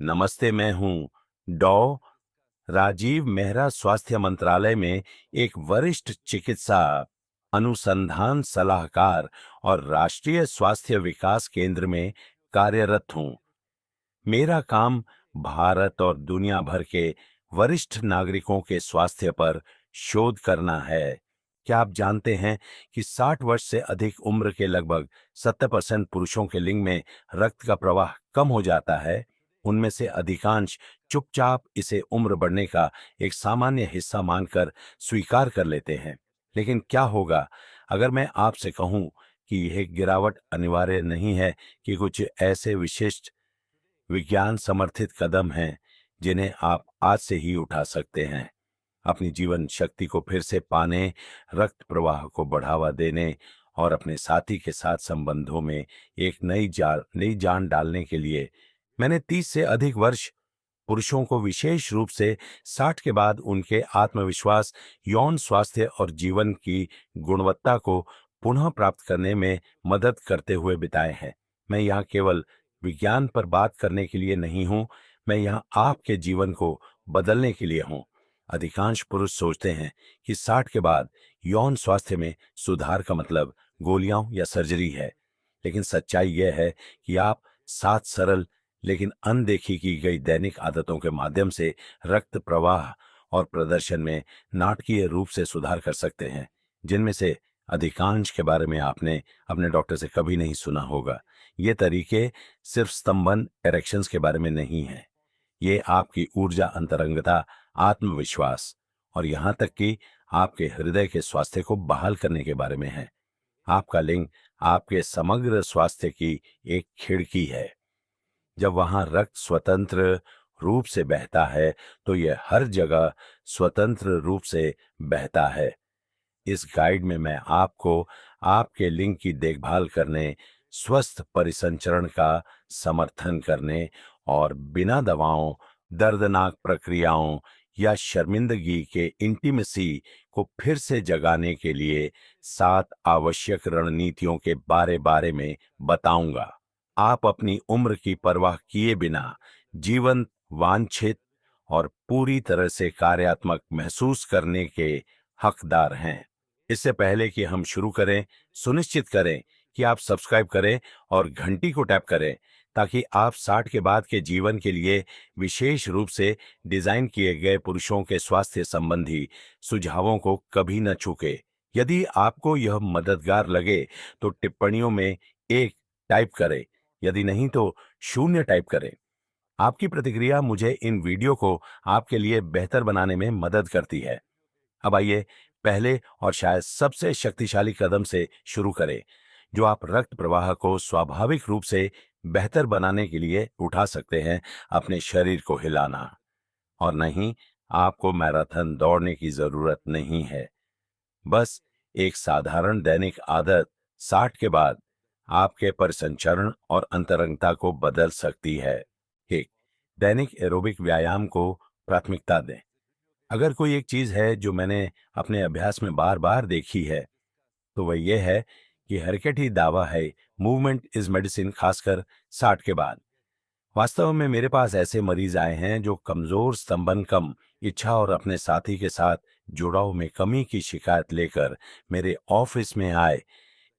नमस्ते, मैं हूँ डॉ. राजीव मेहरा, स्वास्थ्य मंत्रालय में एक वरिष्ठ चिकित्सा अनुसंधान सलाहकार और राष्ट्रीय स्वास्थ्य विकास केंद्र में कार्यरत हूँ। मेरा काम भारत और दुनिया भर के वरिष्ठ नागरिकों के स्वास्थ्य पर शोध करना है। क्या आप जानते हैं कि 60 वर्ष से अधिक उम्र के लगभग 70% पुरुषों के लिंग में रक्त का प्रवाह कम हो जाता है? उनमें से अधिकांश चुपचाप इसे उम्र बढ़ने का एक सामान्य हिस्सा मानकर स्वीकार कर लेते हैं। लेकिन क्या होगा अगर मैं आपसे कहूं कि यह गिरावट अनिवार्य नहीं है, कि कुछ ऐसे विशिष्ट विज्ञान समर्थित कदम हैं जिन्हें आप आज से ही उठा सकते हैं अपनी जीवन शक्ति को फिर से पाने, रक्त प्रवाह को बढ़ावा देने और अपने साथी के साथ संबंधों में एक नई जान डालने के लिए। मैंने 30 से अधिक वर्ष पुरुषों को, विशेष रूप से 60 के बाद, उनके आत्मविश्वास, यौन स्वास्थ्य और जीवन की गुणवत्ता को पुनः प्राप्त करने में मदद करते हुए बिताए हैं। मैं यहाँ केवल विज्ञान पर बात करने के लिए नहीं हूँ, मैं यहाँ आपके जीवन को बदलने के लिए हूँ। अधिकांश पुरुष सोचते हैं कि 60 के बाद यौन स्वास्थ्य में सुधार का मतलब गोलियां या सर्जरी है, लेकिन सच्चाई यह है कि आप 7 सरल लेकिन अनदेखी की गई दैनिक आदतों के माध्यम से रक्त प्रवाह और प्रदर्शन में नाटकीय रूप से सुधार कर सकते हैं, जिनमें से अधिकांश के बारे में आपने अपने डॉक्टर से कभी नहीं सुना होगा। ये तरीके सिर्फ स्तंभन एरेक्शंस के बारे में नहीं हैं। ये आपकी ऊर्जा, अंतरंगता, आत्मविश्वास और यहाँ तक कि आपके हृदय के स्वास्थ्य को बहाल करने के बारे में है। आपका लिंग आपके समग्र स्वास्थ्य की एक खिड़की है। जब वहां रक्त स्वतंत्र रूप से बहता है, तो यह हर जगह स्वतंत्र रूप से बहता है। इस गाइड में मैं आपको आपके लिंग की देखभाल करने, स्वस्थ परिसंचरण का समर्थन करने और बिना दवाओं, दर्दनाक प्रक्रियाओं या शर्मिंदगी के इंटीमेसी को फिर से जगाने के लिए 7 आवश्यक रणनीतियों के बारे बारे में बताऊंगा। आप अपनी उम्र की परवाह किए बिना जीवंत, वांछित और पूरी तरह से कार्यात्मक महसूस करने के हकदार हैं। इससे पहले कि हम शुरू करें, सुनिश्चित करें कि आप सब्सक्राइब करें और घंटी को टैप करें, ताकि आप 60 के बाद के जीवन के लिए विशेष रूप से डिजाइन किए गए पुरुषों के स्वास्थ्य संबंधी सुझावों को कभी न चूके। यदि आपको यह मददगार लगे तो टिप्पणियों में 1 टाइप करें, यदि नहीं तो 0 टाइप करें। आपकी प्रतिक्रिया मुझे इन वीडियो को आपके लिए बेहतर बनाने में मदद करती है। अब आइए पहले और शायद सबसे शक्तिशाली कदम से शुरू करें, जो आप रक्त प्रवाह को स्वाभाविक रूप से बेहतर बनाने के लिए उठा सकते हैं। अपने शरीर को हिलाना। और नहीं, आपको मैराथन दौड़ने की जरूरत नहीं है। बस एक साधारण दैनिक आदत 60 के बाद आपके परिसंचरण और अंतरंगता को बदल सकती है। एक, दैनिक एरोबिक व्यायाम को प्राथमिकता दें। अगर कोई एक चीज है जो मैंने अपने अभ्यास में बार बार देखी है, तो वह यह है कि हरकत ही दावा है, मूवमेंट इज मेडिसिन, खासकर 60 के बाद। वास्तव में मेरे पास ऐसे मरीज आए हैं जो कमजोर, स्तंभन कम, इच्छा और अपने साथी के साथ जुड़ाव में कमी की शिकायत लेकर मेरे ऑफिस में आए।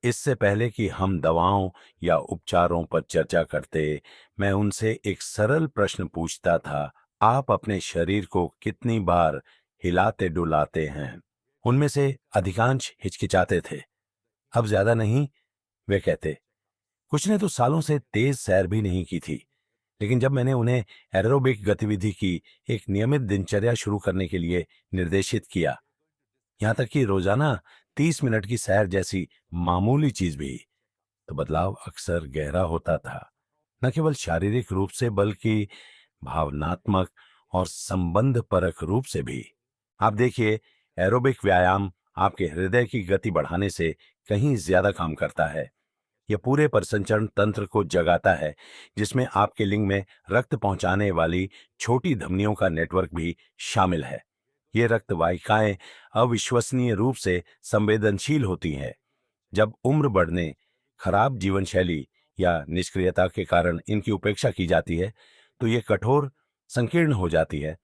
इससे पहले कि हम दवाओं या उपचारों पर चर्चा करते, मैं उनसे एक सरल प्रश्न पूछता था, आप अपने शरीर को कितनी बार हिलाते डुलाते हैं? उनमें से अधिकांश हिचकिचाते थे। अब ज्यादा नहीं, वे कहते। कुछ ने तो सालों से तेज सैर भी नहीं की थी। लेकिन जब मैंने उन्हें एरोबिक गतिविधि की एक नियमित दिनचर्या शुरू करने के लिए निर्देशित किया, यहां तक कि रोजाना 30 मिनट की सैर जैसी मामूली चीज भी, तो बदलाव अक्सर गहरा होता था। न केवल शारीरिक रूप से, बल्कि भावनात्मक और संबंध परक रूप से भी। आप देखिए, एरोबिक व्यायाम आपके हृदय की गति बढ़ाने से कहीं ज्यादा काम करता है। यह पूरे परिसंचरण तंत्र को जगाता है, जिसमें आपके लिंग में रक्त पहुंचाने वाली छोटी धमनियों का नेटवर्क भी शामिल है। ये रक्त वाहिकाएं अविश्वसनीय रूप से संवेदनशील होती हैं। जब उम्र बढ़ने, खराब जीवन शैली या निष्क्रियता के कारण इनकी उपेक्षा की जाती है, तो ये कठोर, संकीर्ण हो जाती है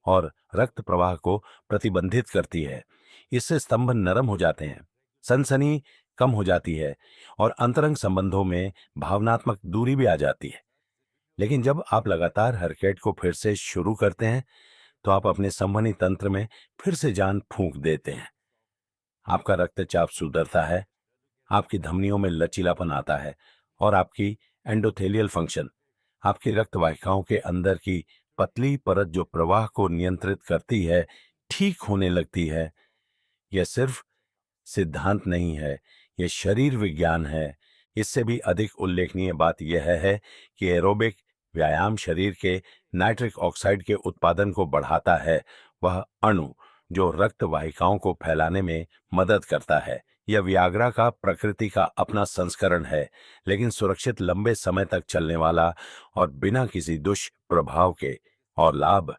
और रक्त प्रवाह को प्रतिबंधित करती है। इससे स्तंभ नरम हो जाते हैं, सनसनी कम हो जाती है और अंतरंग संबंधों में भावनात्मक दूरी भी आ जाती है। लेकिन जब आप लगातार हरकत को फिर से शुरू करते हैं, तो आप अपने संवहनी तंत्र में फिर से जान फूंक देते हैं। आपका रक्तचाप सुधरता है, आपकी धमनियों में लचीलापन आता है और आपकी एंडोथेलियल फंक्शन, आपकी रक्त वाहिकाओं के अंदर की पतली परत जो प्रवाह को नियंत्रित करती है, ठीक होने लगती है। यह सिर्फ सिद्धांत नहीं है, यह शरीर विज्ञान है। इससे भी अधिक उल्लेखनीय बात यह है कि एरोबिक व्यायाम शरीर के नाइट्रिक ऑक्साइड के उत्पादन को बढ़ाता है, वह अणु जो रक्त वाहिकाओं को फैलाने में मदद करता है। यह वियाग्रा का प्रकृति का अपना संस्करण है, लेकिन सुरक्षित, लंबे समय तक चलने वाला और बिना किसी दुष्प्रभाव के। और लाभ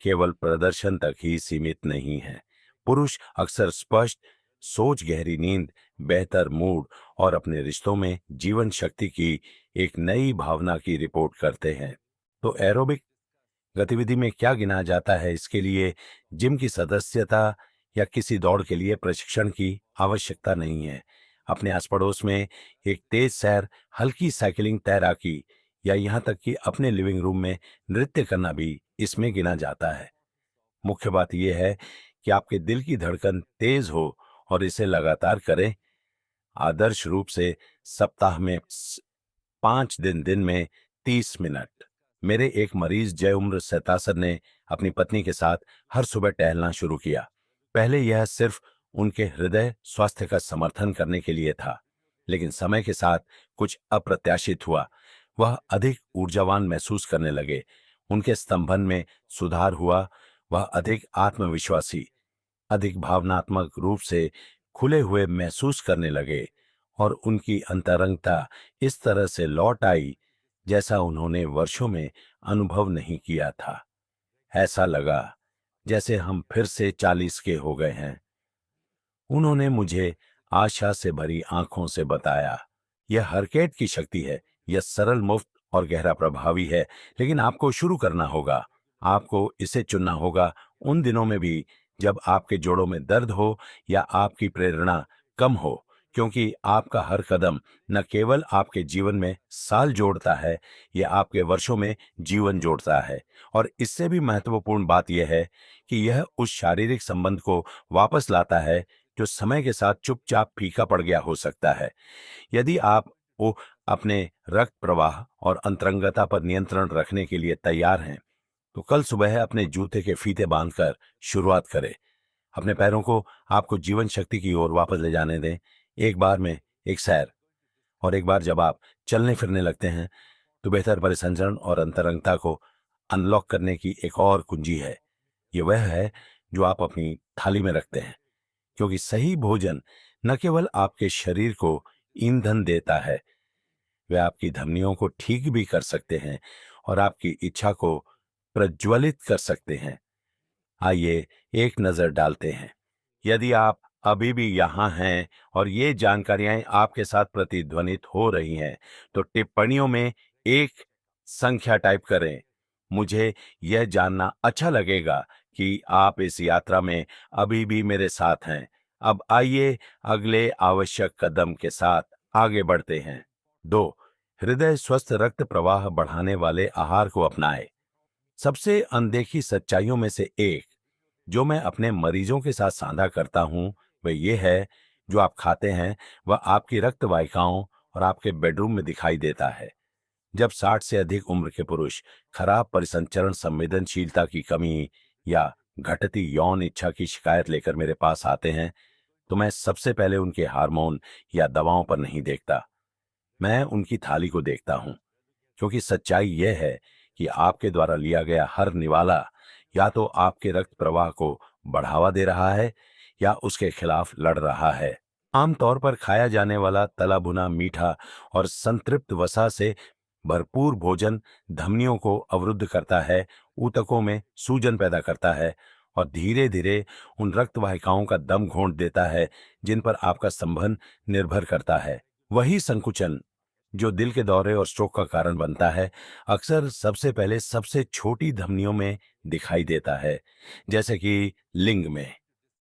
केवल प्रदर्शन तक ही सीमित नहीं है। पुरुष अक्सर स्पष्ट सोच, गहरी नींद, बेहतर मूड और अपने रिश्तों में जीवन शक्ति की एक नई भावना की रिपोर्ट करते हैं। तो एरोबिक गतिविधि में क्या गिना जाता है? इसके लिए जिम की सदस्यता या किसी दौड़ के लिए प्रशिक्षण की आवश्यकता नहीं है। अपने आस पड़ोस में एक तेज सैर, हल्की साइकिलिंग, तैराकी या यहाँ तक कि अपने लिविंग रूम में नृत्य करना भी इसमें गिना जाता है। मुख्य बात यह है कि आपके दिल की धड़कन तेज हो और इसे लगातार करें। आदर्श रूप से सप्ताह में 5 दिन, दिन में 30 मिनट। मेरे एक मरीज जय उम्र 67 ने अपनी पत्नी के साथ हर सुबह टहलना शुरू किया। पहले यह सिर्फ उनके हृदय स्वास्थ्य का समर्थन करने के लिए था, लेकिन समय के साथ कुछ अप्रत्याशित हुआ। वह अधिक ऊर्जावान महसूस करने लगे, उनके स्तंभन में सुधार हुआ, वह अधिक आत्मविश्वासी, अधिक भावनात्मक रूप से खुले हुए महसूस करने लगे और उनकी अंतरंगता इस तरह से लौट आई जैसा उन्होंने वर्षों में अनुभव नहीं किया था। ऐसा लगा जैसे हम फिर से 40 के हो गए हैं। उन्होंने मुझे आशा से भरी आंखों से बताया, यह हरकेट की शक्ति है, यह सरल, मुफ्त और गहरा प्रभावी है, लेकिन आपको शुरू करना होगा। आपको इसे चुनना होगा उन दिनों में भी जब आपके जोड़ों में दर्द हो या आपकी प्रेरणा कम हो, क्योंकि आपका हर कदम न केवल आपके जीवन में साल जोड़ता है, यह आपके वर्षों में जीवन जोड़ता है। और इससे भी महत्वपूर्ण बात यह है कि यह उस शारीरिक संबंध को वापस लाता है जो समय के साथ चुपचाप फीका पड़ गया हो सकता है। यदि आप वो अपने रक्त प्रवाह और अंतरंगता पर नियंत्रण रखने के लिए तैयार हैं, तो कल सुबह अपने जूते के फीते बांधकर शुरुआत करें। अपने पैरों को आपको जीवन शक्ति की ओर वापस ले जाने दें। एक बार में एक सैर, और एक बार जब आप चलने फिरने लगते हैं, तो बेहतर परिसंचरण और अंतरंगता को अनलॉक करने की एक और कुंजी है। ये वह है जो आप अपनी थाली में रखते हैं, क्योंकि सही भोजन न केवल आपके शरीर को ईंधन देता है, वे आपकी धमनियों को ठीक भी कर सकते हैं और आपकी इच्छा को प्रज्वलित कर सकते हैं। आइए एक नजर डालते हैं। यदि आप अभी भी यहाँ हैं और ये जानकारियां आपके साथ प्रतिध्वनित हो रही हैं, तो टिप्पणियों में एक संख्या टाइप करें। मुझे यह जानना अच्छा लगेगा कि आप इस यात्रा में अभी भी मेरे साथ हैं। अब आइए अगले आवश्यक कदम के साथ आगे बढ़ते हैं। 2, हृदय स्वस्थ रक्त प्रवाह बढ़ाने वाले आहार को अपनाएं। सबसे अनदेखी सच्चाइयों में से एक जो मैं अपने मरीजों के साथ साझा करता हूं, वह ये है, जो आप खाते हैं वह आपकी रक्त वाहिकाओं और आपके बेडरूम में दिखाई देता है। जब 60 से अधिक उम्र के पुरुष खराब परिसंचरण, संवेदनशीलता की कमी या घटती यौन इच्छा की शिकायत लेकर मेरे पास आते हैं, तो मैं सबसे पहले उनके हार्मोन या दवाओं पर नहीं देखता, मैं उनकी थाली को देखता हूं। क्योंकि सच्चाई यह है कि आपके द्वारा लिया गया हर निवाला या तो आपके रक्त प्रवाह को बढ़ावा दे रहा है या उसके खिलाफ लड़ रहा है। आमतौर पर खाया जाने वाला तला भुना, मीठा और संतृप्त वसा से भरपूर भोजन धमनियों को अवरुद्ध करता है, ऊतकों में सूजन पैदा करता है और धीरे धीरे उन रक्त वाहिकाओं का दम घोंट देता है जिन पर आपका संबंध निर्भर करता है। वही संकुचन जो दिल के दौरे और स्ट्रोक का कारण बनता है, अक्सर सबसे पहले सबसे छोटी धमनियों में दिखाई देता है, जैसे कि लिंग में।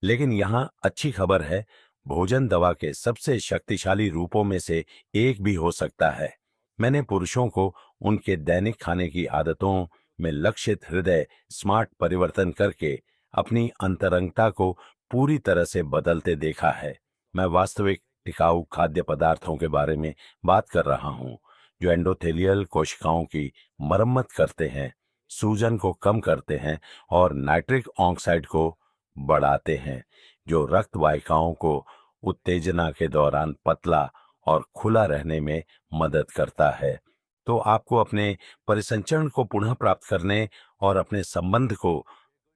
लेकिन यहाँ अच्छी खबर है, भोजन दवा के सबसे शक्तिशाली रूपों में से एक भी हो सकता है। मैंने पुरुषों को उनके दैनिक खाने की आदतों में लक्षित हृदय स्मार्ट परिवर्तन करके अपनी अंतरंगता को पूरी तरह से बदलते देखा है। मैं वास्तविक टिकाऊ खाद्य पदार्थों के बारे में बात कर रहा हूँ, जो एंडोथेलियल कोशिकाओं की मरम्मत करते हैं, सूजन को कम करते हैं और नाइट्रिक ऑक्साइड को बढ़ाते हैं, जो रक्त वाहिकाओं को उत्तेजना के दौरान पतला और खुला रहने में मदद करता है। तो आपको अपने परिसंचरण को पुनः प्राप्त करने और अपने संबंध को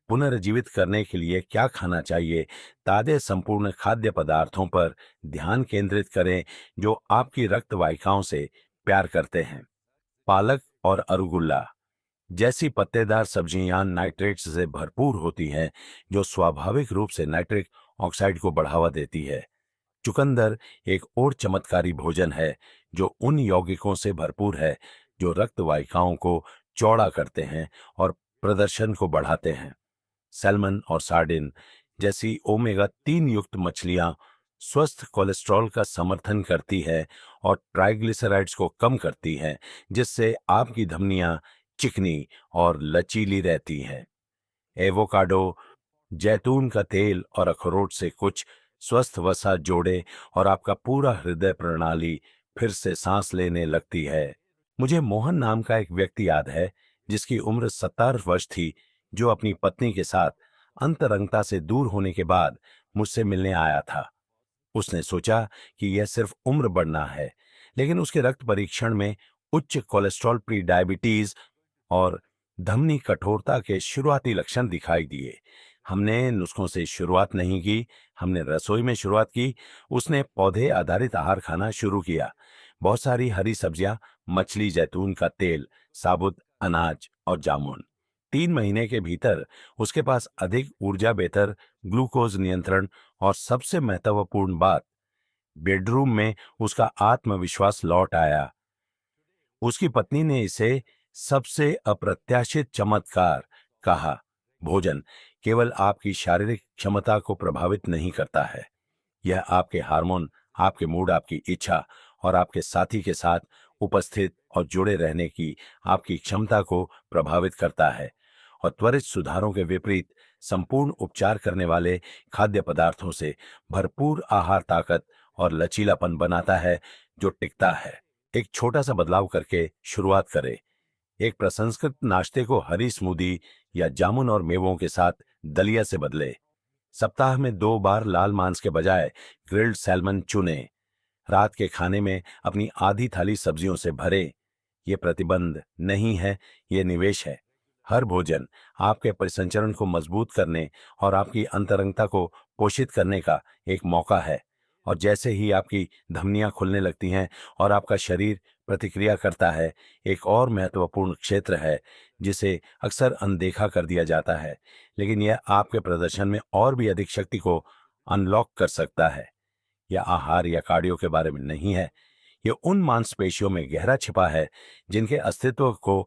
पुनर्जीवित करने के लिए क्या खाना चाहिए? ताजे संपूर्ण खाद्य पदार्थों पर ध्यान केंद्रित करें, जो आपकी रक्त वाहिकाओं से प्यार करते हैं। पालक और अरुगुल्ला जैसी पत्तेदार सब्जियां नाइट्रेट्स से भरपूर होती हैं, जो स्वाभाविक रूप से नाइट्रिक ऑक्साइड को बढ़ावा देती है। चुकंदर एक और चमत्कारी भोजन है, जो उन यौगिकों से भरपूर है जो रक्त वाहिकाओं को चौड़ा करते हैं और प्रदर्शन को बढ़ाते हैं। सैल्मन और सार्डिन जैसी ओमेगा 3 युक्त मछलियां स्वस्थ कोलेस्ट्रॉल का समर्थन करती है और ट्राइग्लिसराइड्स को कम करती हैं, जिससे आपकी धमनियां चिकनी और लचीली रहती हैं। एवोकाडो, जैतून का तेल और अखरोट से कुछ स्वस्थ वसा जोड़े और आपका पूरा हृदय प्रणाली फिर से सांस लेने लगती है। मुझे मोहन नाम का एक व्यक्ति याद है, जिसकी उम्र 70 वर्ष थी, जो अपनी पत्नी के साथ अंतरंगता से दूर होने के बाद मुझसे मिलने आया था। उसने सोचा कि यह सिर्फ उम्र बढ़ना है, लेकिन उसके रक्त परीक्षण में उच्च कोलेस्ट्रॉल, प्री डायबिटीज और धमनी कठोरता के शुरुआती लक्षण दिखाई दिए। हमने नुस्खों से शुरुआत नहीं की, हमने रसोई में शुरुआत की। उसने पौधे आधारित आहार खाना शुरू किया, बहुत सारी हरी सब्जियां, मछली, जैतून का तेल, साबुत अनाज और जामुन। 3 महीने के भीतर उसके पास अधिक ऊर्जा, बेहतर ग्लूकोज नियंत्रण और सबसे महत्वपूर्ण बात, बेडरूम में उसका आत्मविश्वास लौट आया। उसकी पत्नी ने इसे सबसे अप्रत्याशित चमत्कार कहा। भोजन केवल आपकी शारीरिक क्षमता को प्रभावित नहीं करता है, यह आपके हार्मोन, आपके मूड, आपकी इच्छा और आपके साथी के साथ उपस्थित और जुड़े रहने की आपकी क्षमता को प्रभावित करता है। और त्वरित सुधारों के विपरीत संपूर्ण उपचार करने वाले खाद्य पदार्थों से भरपूर आहार ताकत और लचीलापन बनाता है, जो टिकता है। एक छोटा सा बदलाव करके शुरुआत करें। एक प्रसंस्कृत नाश्ते को हरी स्मूदी या जामुन और मेवों के साथ दलिया से बदले। सप्ताह में 2 बार लाल मांस के बजाय ग्रिल्ड सैल्मन चुनें। रात के खाने में अपनी आधी थाली सब्जियों से भरें। ये प्रतिबंध नहीं है, ये निवेश है। हर भोजन आपके परिसंचरण को मजबूत करने और आपकी अंतरंगता को पोषित करने का एक मौका है। और जैसे ही आपकी धमनियां खुलने लगती हैं और आपका शरीर प्रतिक्रिया करता है, एक और महत्वपूर्ण क्षेत्र है जिसे अक्सर अनदेखा कर दिया जाता है, लेकिन यह आपके प्रदर्शन में और भी अधिक शक्ति को अनलॉक कर सकता है। यह आहार या कार्डियो के बारे में नहीं है, ये उन मांसपेशियों में गहरा छिपा है जिनके अस्तित्व को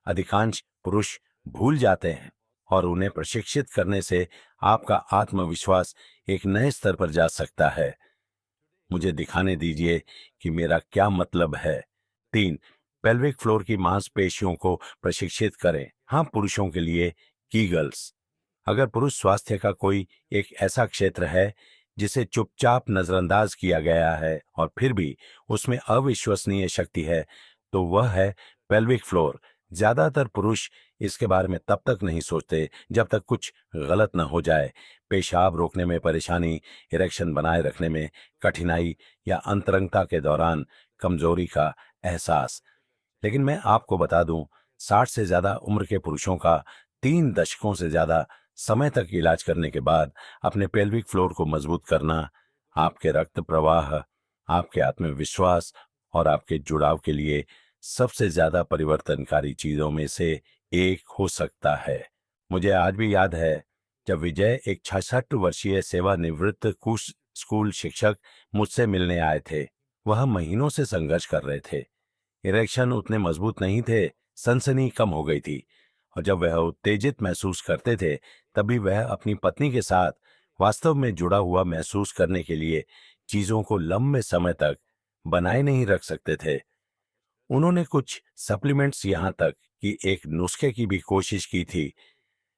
अधिकांश पुरुष भूल जाते हैं, और उन्हें प्रशिक्षित करने से आपका आत्मविश्वास एक नए स्तर पर जा सकता है। मुझे दिखाने दीजिए कि मेरा क्या मतलब है। 3. पेल्विक फ्लोर की मांसपेशियों को प्रशिक्षित करें। हाँ, पुरुषों के लिए कीगल्स। अगर पुरुष स्वास्थ्य का कोई एक ऐसा क्षेत्र है जिसे चुपचाप नजरअंदाज किया गया है और फिर भी उसमें अविश्वसनीय शक्ति है, तो वह है पेल्विक फ्लोर। ज्यादातर पुरुष इसके बारे में तब तक नहीं सोचते जब तक कुछ गलत न हो जाए। पेशाब रोकने में परेशानी, इरेक्शन बनाए रखने में कठिनाई या अंतरंगता के दौरान कमजोरी का एहसास। लेकिन मैं आपको बता दूं, 60 से ज्यादा उम्र के पुरुषों का 3 दशकों से ज्यादा समय तक इलाज करने के बाद अपने पेल्विक फ्लोर को मजबूत करना आपके रक्त प्रवाह, आपके आत्मविश्वास और आपके जुड़ाव के लिए सबसे ज्यादा परिवर्तनकारी चीजों में से एक हो सकता है। मुझे आज भी याद है जब विजय, एक 66 वर्षीय सेवानिवृत्त स्कूल शिक्षक, मुझसे मिलने आए थे। वह महीनों से संघर्ष कर रहे थे। इरेक्शन उतने मजबूत नहीं थे, सनसनी कम हो गई थी, और जब वह उत्तेजित महसूस करते थे तभी वह अपनी पत्नी के साथ वास्तव में जुड़ा हुआ महसूस करने के लिए चीजों को लंबे समय तक बनाए नहीं रख सकते थे। उन्होंने कुछ सप्लीमेंट्स यहां तक कि एक नुस्खे की भी कोशिश की थी,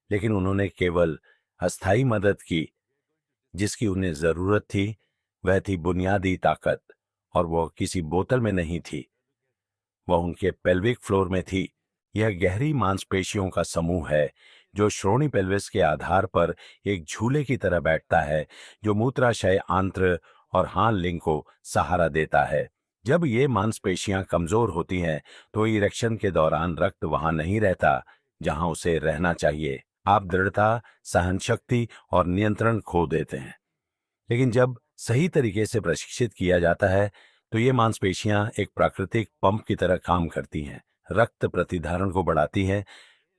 लेकिन उन्होंने केवल अस्थाई मदद की। जिसकी उन्हें जरूरत थी वह थी बुनियादी ताकत, और वह किसी बोतल में नहीं थी, वह उनके पेल्विक फ्लोर में थी। यह गहरी मांसपेशियों का समूह है जो श्रोणि पेल्विस के आधार पर एक झूले की तरह बैठता है, जो मूत्राशय आंत्र और हान लिंग को सहारा देता है। जब ये मांसपेशियां कमजोर होती हैं तो इरेक्शन के दौरान रक्त वहां नहीं रहता जहां उसे रहना चाहिए। आप दृढ़ता, सहनशक्ति और नियंत्रण खो देते हैं। लेकिन जब सही तरीके से प्रशिक्षित किया जाता है तो ये मांसपेशियां एक प्राकृतिक पंप की तरह काम करती हैं, रक्त प्रतिधारण को बढ़ाती हैं,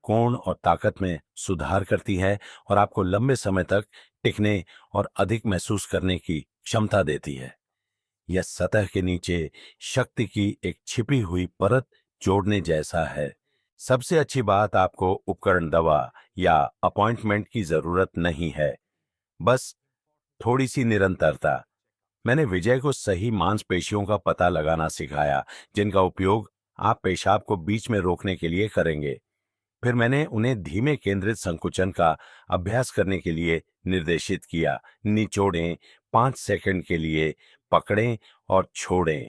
कोण और ताकत में सुधार करती है, और आपको लंबे समय तक टिकने और अधिक महसूस करने की क्षमता देती है। यह सतह के नीचे शक्ति की एक छिपी हुई परत जोड़ने जैसा है। सबसे अच्छी बात, आपको उपकरण, दवा या अपॉइंटमेंट की जरूरत नहीं है, बस थोड़ी सी निरंतरता। मैंने विजय को सही मांसपेशियों का पता लगाना सिखाया जिनका उपयोग आप पेशाब को बीच में रोकने के लिए करेंगे। फिर मैंने उन्हें धीमे केंद्रित संकुचन का अभ्यास करने के लिए निर्देशित किया। निचोड़ें, 5 सेकंड के लिए पकड़ें और छोड़ें।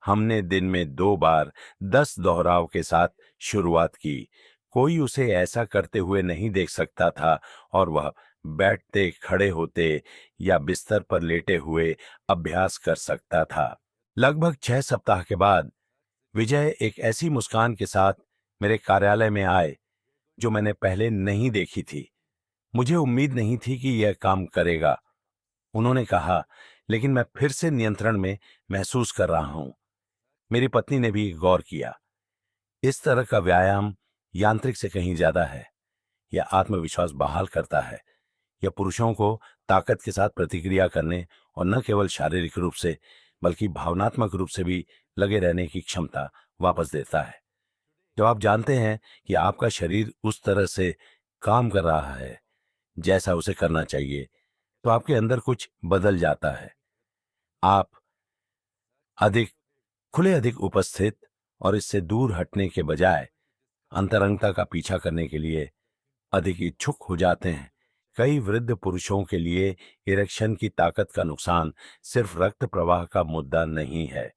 हमने दिन में 2 बार 10 दोहराव के साथ शुरुआत की। कोई उसे ऐसा करते हुए नहीं देख सकता था, और वह बैठते, खड़े होते या बिस्तर पर लेटे हुए अभ्यास कर सकता था। लगभग 6 सप्ताह के बाद विजय एक ऐसी मुस्कान के साथ मेरे कार्यालय में आए जो मैंने पहले नहीं देखी थी। मुझे उम्मीद नहीं थी कि यह काम करेगा, उन्होंने कहा, लेकिन मैं फिर से नियंत्रण में महसूस कर रहा हूं। मेरी पत्नी ने भी गौर किया। इस तरह का व्यायाम यांत्रिक से कहीं ज्यादा है। यह आत्मविश्वास बहाल करता है। यह पुरुषों को ताकत के साथ प्रतिक्रिया करने और न केवल शारीरिक रूप से बल्कि भावनात्मक रूप से भी लगे रहने की क्षमता वापस देता है। जब आप जानते हैं कि आपका शरीर उस तरह से काम कर रहा है जैसा उसे करना चाहिए, तो आपके अंदर कुछ बदल जाता है। आप अधिक खुले, अधिक उपस्थित और इससे दूर हटने के बजाय अंतरंगता का पीछा करने के लिए अधिक इच्छुक हो जाते हैं। कई वृद्ध पुरुषों के लिए इरेक्शन की ताकत का नुकसान सिर्फ रक्त प्रवाह का मुद्दा नहीं है,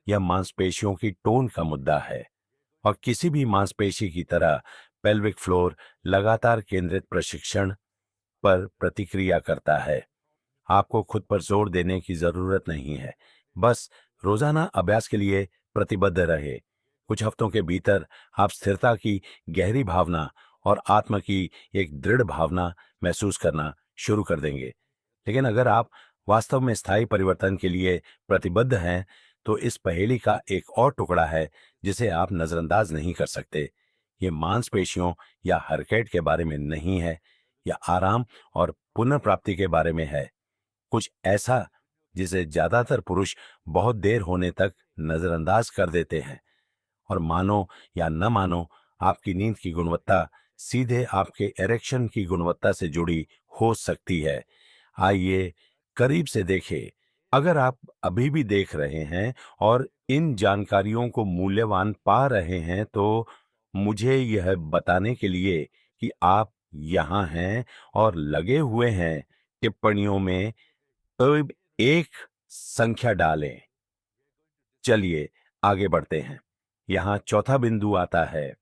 यह मांसपेशियों की टोन का मुद्दा है। और किसी भी मांसपेशी की तरह पेल्विक फ्लोर लगातार केंद्रित प्रशिक्षण पर प्रतिक्रिया करता है। आपको खुद पर जोर देने की जरूरत नहीं है, बस रोजाना अभ्यास के लिए प्रतिबद्ध रहे। कुछ हफ्तों के भीतर आप स्थिरता की गहरी भावना और आत्मा की एक दृढ़ भावना महसूस करना शुरू कर देंगे। लेकिन अगर आप वास्तव में स्थायी परिवर्तन के लिए प्रतिबद्ध हैं तो इस पहेली का एक और टुकड़ा है जिसे आप नजरअंदाज नहीं कर सकते। ये मांसपेशियों या हरकत के बारे में नहीं है, या आराम और पुनर्प्राप्ति के बारे में है। कुछ ऐसा जिसे ज्यादातर पुरुष बहुत देर होने तक नजरअंदाज कर देते हैं। और मानो या न मानो, आपकी नींद की गुणवत्ता सीधे आपके एरेक्शन की गुणवत्ता से जुड़ी हो सकती है। आइए करीब से देखें। अगर आप अभी भी देख रहे हैं और इन जानकारियों को मूल्यवान पा रहे हैं तो मुझे यह बताने के लिए कि आप यहाँ हैं और लगे हुए हैं, टिप्पणियों में अब एक संख्या डालें। चलिए आगे बढ़ते हैं। यहाँ चौथा बिंदु आता है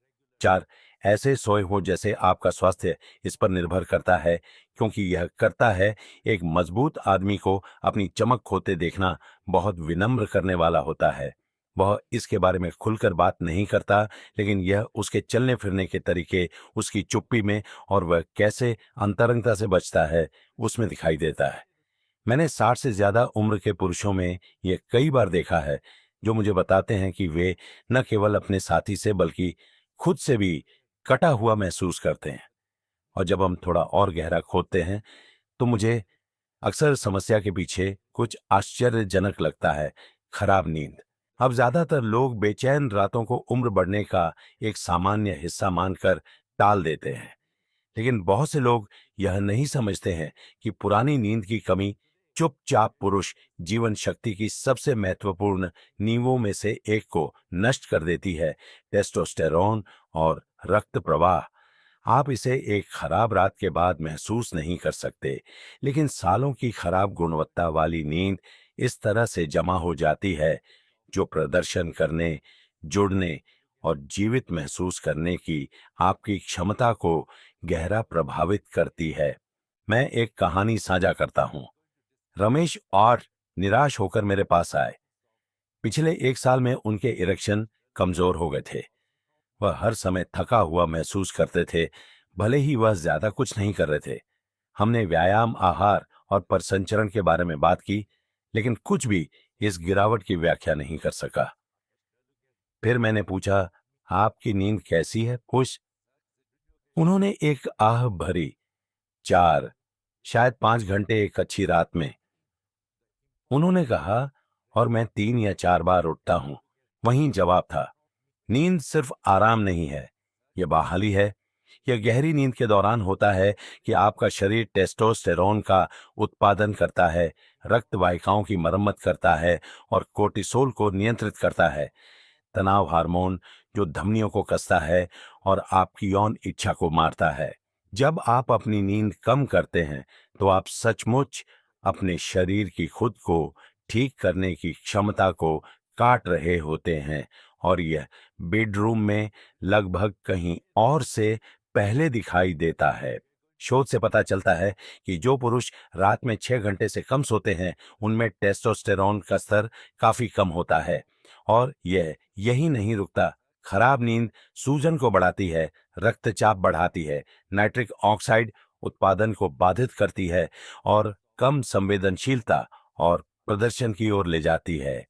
4। ऐसे सोए हो जैसे आपका स्वास्थ्य इस पर निर्भर करता है, क्योंकि यह करता है। एक मजबूत आदमी को अपनी चमक खोते देखना बहुत विनम्र करने वाला होता है। वह इसके बारे में खुलकर बात नहीं करता, लेकिन यह उसके चलने फिरने के तरीके, उसकी चुप्पी में और वह कैसे अंतरंगता से बचता है उसमें दिखाई देता है। मैंने 60 से ज्यादा उम्र के पुरुषों में यह कई बार देखा है जो मुझे बताते हैं कि वे न केवल अपने साथी से बल्कि खुद से भी कटा हुआ महसूस करते हैं। और जब हम थोड़ा और गहरा खोदते हैं तो मुझे अक्सर समस्या के पीछे कुछ आश्चर्यजनक लगता है, खराब नींद। अब ज्यादातर लोग बेचैन रातों को उम्र बढ़ने का एक सामान्य हिस्सा मानकर टाल देते हैं, लेकिन बहुत से लोग यह नहीं समझते हैं कि पुरानी नींद की कमी चुपचाप पुरुष जीवन शक्ति की सबसे महत्वपूर्ण नींवों में से एक को नष्ट कर देती है, टेस्टोस्टेरोन और रक्त प्रवाह। आप इसे एक खराब रात के बाद महसूस नहीं कर सकते, लेकिन सालों की खराब गुणवत्ता वाली नींद इस तरह से जमा हो जाती है जो प्रदर्शन करने, जुड़ने और जीवित महसूस करने की आपकी क्षमता को गहरा प्रभावित करती है। मैं एक कहानी साझा करता हूं। रमेश और निराश होकर मेरे पास आए। पिछले 1 साल में उनके इरेक्शन कमजोर हो गए थे। वह हर समय थका हुआ महसूस करते थे, भले ही वह ज्यादा कुछ नहीं कर रहे थे। हमने व्यायाम, आहार और परिसंचरण के बारे में बात की, लेकिन कुछ भी इस गिरावट की व्याख्या नहीं कर सका। फिर मैंने पूछा, आपकी नींद कैसी है खुश? उन्होंने एक आह भरी, 4 शायद 5 घंटे एक अच्छी रात में, उन्होंने कहा, और मैं 3 या 4 बार उठता हूं। वहीं जवाब था, नींद सिर्फ आराम नहीं है, यह बहाली है। यह गहरी नींद के दौरान होता है कि आपका शरीर टेस्टोस्टेरोन का उत्पादन करता है, रक्त वाहिकाओं की मरम्मत करता है और कोर्टिसोल को नियंत्रित करता है, तनाव हार्मोन जो धमनियों को कसता है और आपकी यौन इच्छा को मारता है। जब आप अपनी नींद कम करते हैं तो आप सचमुच अपने शरीर की खुद को ठीक करने की क्षमता को काट रहे होते हैं, और यह बेडरूम में लगभग कहीं और से पहले दिखाई देता है। शोध से पता चलता है कि जो पुरुष रात में 6 घंटे से कम सोते हैं उनमें टेस्टोस्टेरोन का स्तर काफी कम होता है। और यह यही नहीं रुकता, खराब नींद सूजन को बढ़ाती है, रक्तचाप बढ़ाती है, नाइट्रिक ऑक्साइड उत्पादन को बाधित करती है और कम संवेदनशीलता और प्रदर्शन की ओर ले जाती है।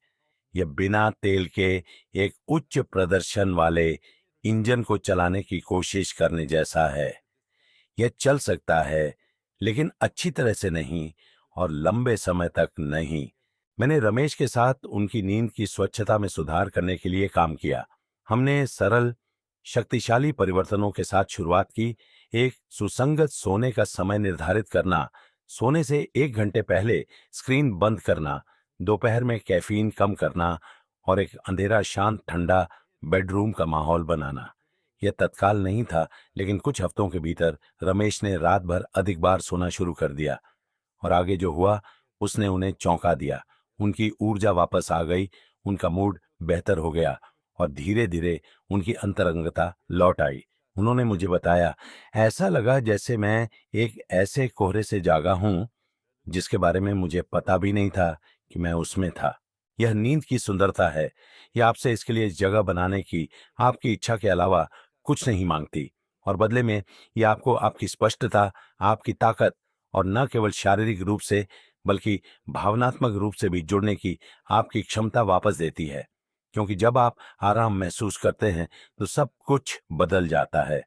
यह बिना तेल के एक उच्च प्रदर्शन वाले इंजन को चलाने की कोशिश करने जैसा है। यह चल सकता है, लेकिन अच्छी तरह से नहीं और लंबे समय तक नहीं। मैंने रमेश के साथ उनकी नींद की स्वच्छता में सुधार करने के लिए काम किया। हमने सरल, शक्तिशाली परिवर्तनों के साथ शुरुआत की। एक सुसंगत सोने का समय निर्धारित करना, सोने से 1 घंटे पहले स्क्रीन बंद करना, दोपहर में कैफीन कम करना और एक अंधेरा, शांत, ठंडा बेडरूम का माहौल बनाना। यह तत्काल नहीं था, लेकिन कुछ हफ्तों के भीतर रमेश ने रात भर अधिक बार सोना शुरू कर दिया और आगे जो हुआ उसने उन्हें चौंका दिया। उनकी ऊर्जा वापस आ गई, उनका मूड बेहतर हो गया और धीरे धीरे उनकी अंतरंगता लौट आई। उन्होंने मुझे बताया, ऐसा लगा जैसे मैं एक ऐसे कोहरे से जागा हूं जिसके बारे में मुझे पता भी नहीं था कि मैं उसमें था। यह नींद की सुंदरता है। यह आपसे इसके लिए जगह बनाने की आपकी इच्छा के अलावा कुछ नहीं मांगती, और बदले में यह आपको आपकी स्पष्टता, आपकी ताकत और न केवल शारीरिक रूप से बल्कि भावनात्मक रूप से भी जुड़ने की आपकी क्षमता वापस देती है। क्योंकि जब आप आराम महसूस करते हैं तो सब कुछ बदल जाता है।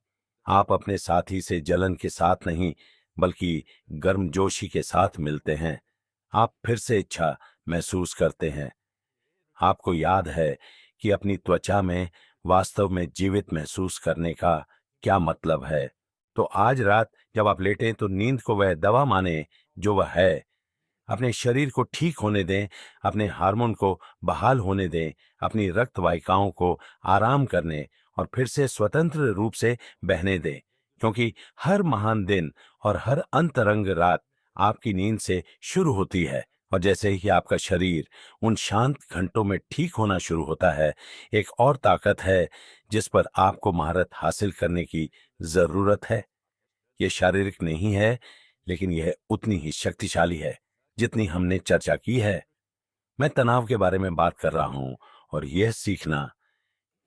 आप अपने साथी से जलन के साथ नहीं बल्कि गर्मजोशी के साथ मिलते हैं। आप फिर से इच्छा महसूस करते हैं। आपको याद है कि अपनी त्वचा में वास्तव में जीवित महसूस करने का क्या मतलब है। तो आज रात जब आप लेटें तो नींद को वह दवा माने जो वह है। अपने शरीर को ठीक होने दें, अपने हार्मोन को बहाल होने दें, अपनी रक्त वाहिकाओं को आराम करने और फिर से स्वतंत्र रूप से बहने दें, क्योंकि हर महान दिन और हर अंतरंग रात आपकी नींद से शुरू होती है। और जैसे ही आपका शरीर उन शांत घंटों में ठीक होना शुरू होता है, एक और ताकत है जिस पर आपको महारत हासिल करने की जरूरत है। यह शारीरिक नहीं है, लेकिन यह उतनी ही शक्तिशाली है जितनी हमने चर्चा की है। मैं तनाव के बारे में बात कर रहा हूं और यह सीखना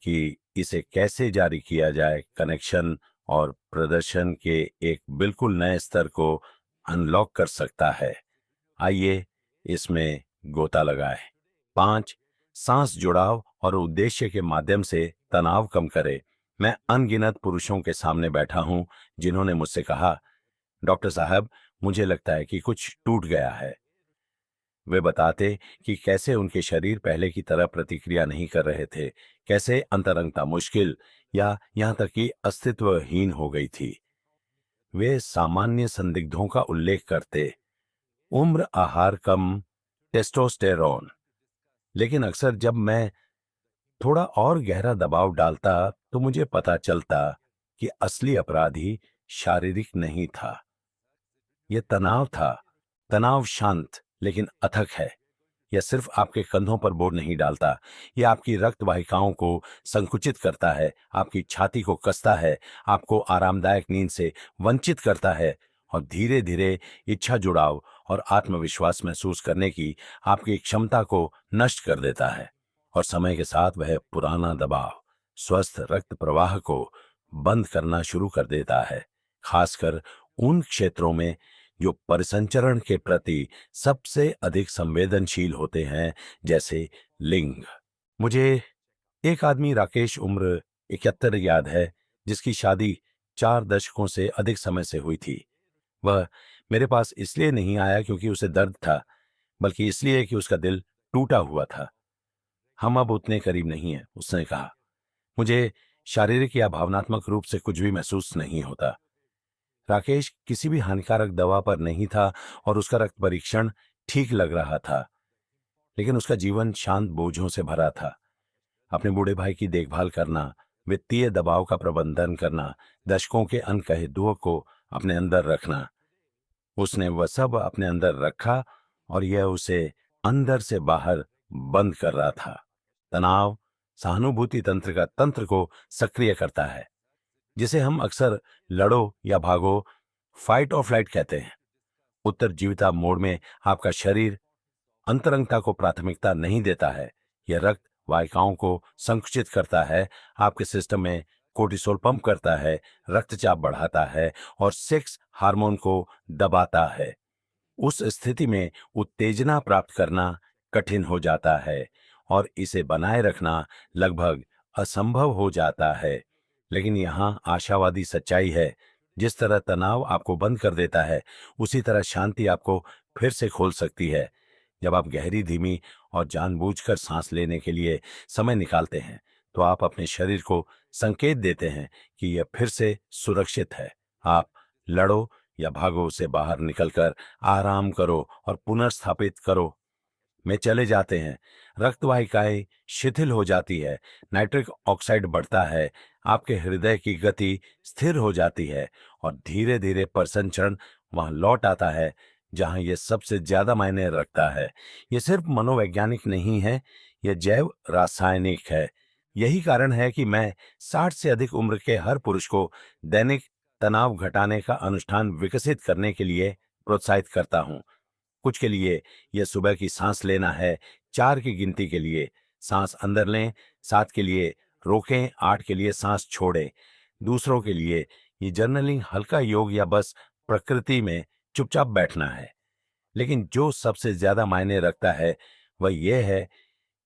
कि इसे कैसे जारी किया जाए कनेक्शन और प्रदर्शन के एक बिल्कुल नए स्तर को अनलॉक कर सकता है। आइए इसमें गोता लगाएं। 5, सांस जुड़ाव और उद्देश्य के माध्यम से तनाव कम करें। मैं अनगिनत पुरुषों के सामने बैठा हूं जिन्होंने मुझसे कहा, डॉक्टर साहब, मुझे लगता है कि कुछ टूट गया है। वे बताते कि कैसे उनके शरीर पहले की तरह प्रतिक्रिया नहीं कर रहे थे, कैसे अंतरंगता मुश्किल या यहां तक कि अस्तित्वहीन हो गई थी। वे सामान्य संदिग्धों का उल्लेख करते, उम्र, आहार कम, टेस्टोस्टेरोन। लेकिन अक्सर जब मैं थोड़ा और गहरा दबाव डालता तो मुझे पता चलता कि असली अपराधी शारीरिक नहीं था, यह तनाव था। तनाव शांत लेकिन अथक है। यह सिर्फ आपके कंधों पर बोझ नहीं डालता, यह आपकी रक्त वाहिकाओं को संकुचित करता है, आपकी छाती को कसता है, आपको आरामदायक नींद से वंचित करता है और धीरे धीरे इच्छा, जुड़ाव और आत्मविश्वास महसूस करने की आपकी क्षमता को नष्ट कर देता है। और समय के साथ वह पुराना दबाव स्वस्थ रक्त प्रवाह को बंद करना शुरू कर देता है, खासकर उन क्षेत्रों में जो परिसंचरण के प्रति सबसे अधिक संवेदनशील होते हैं, जैसे लिंग। मुझे एक आदमी, राकेश, उम्र 71, याद है, जिसकी शादी 4 दशकों से अधिक समय से हुई थी। वह मेरे पास इसलिए नहीं आया क्योंकि उसे दर्द था, बल्कि इसलिए कि उसका दिल टूटा हुआ था। हम अब उतने करीब नहीं हैं, उसने कहा। मुझे शारीरिक या भावनात्मक रूप से कुछ भी महसूस नहीं होता। राकेश किसी भी हानिकारक दवा पर नहीं था और उसका रक्त परीक्षण ठीक लग रहा था, लेकिन उसका जीवन शांत बोझों से भरा था। अपने बूढ़े भाई की देखभाल करना, वित्तीय दबाव का प्रबंधन करना, दशकों के अनकहे दुख को अपने अंदर रखना। उसने वह सब अपने अंदर रखा और यह उसे अंदर से बाहर बंद कर रहा था। तनाव सहानुभूति तंत्र का तंत्र को सक्रिय करता है, जिसे हम अक्सर लड़ो या भागो, फाइट और फ्लाइट कहते हैं। उत्तरजीविता मोड में आपका शरीर अंतरंगता को प्राथमिकता नहीं देता है। यह रक्त वाहिकाओं को संकुचित करता है, आपके सिस्टम में कोर्टिसोल पंप करता है, रक्तचाप बढ़ाता है और सेक्स हार्मोन को दबाता है। उस स्थिति में उत्तेजना प्राप्त करना कठिन हो जाता है और इसे बनाए रखना लगभग असंभव हो जाता है। लेकिन यहाँ आशावादी सच्चाई है, जिस तरह तनाव आपको बंद कर देता है, उसी तरह शांति आपको फिर से खोल सकती है। जब आप गहरी, धीमी और जानबूझकर सांस लेने के लिए समय निकालते हैं, तो आप अपने शरीर को संकेत देते हैं कि यह फिर से सुरक्षित है। आप लड़ो या भागो से बाहर निकलकर आराम करो और पुनर्स्थापित करो में चले जाते हैं। रक्त वाहिकाएं शिथिल हो जाती है, नाइट्रिक ऑक्साइड बढ़ता है, आपके हृदय की गति स्थिर हो जाती है और धीरे धीरे परिसंचरण वहां लौट आता है जहां यह सबसे ज्यादा मायने रखता है। यह सिर्फ मनोवैज्ञानिक नहीं है, यह जैव रासायनिक है। यही कारण है कि मैं 60 से अधिक उम्र के हर पुरुष को दैनिक तनाव घटाने का अनुष्ठान विकसित करने के लिए प्रोत्साहित करता हूं। कुछ के लिए यह सुबह की सांस लेना है, 4 की गिनती के लिए सांस अंदर लें, 7 के लिए रोकें, 8 के लिए सांस छोड़ें। दूसरों के लिए ये जर्नलिंग, हल्का योग या बस प्रकृति में चुपचाप बैठना है। लेकिन जो सबसे ज्यादा मायने रखता है वह यह है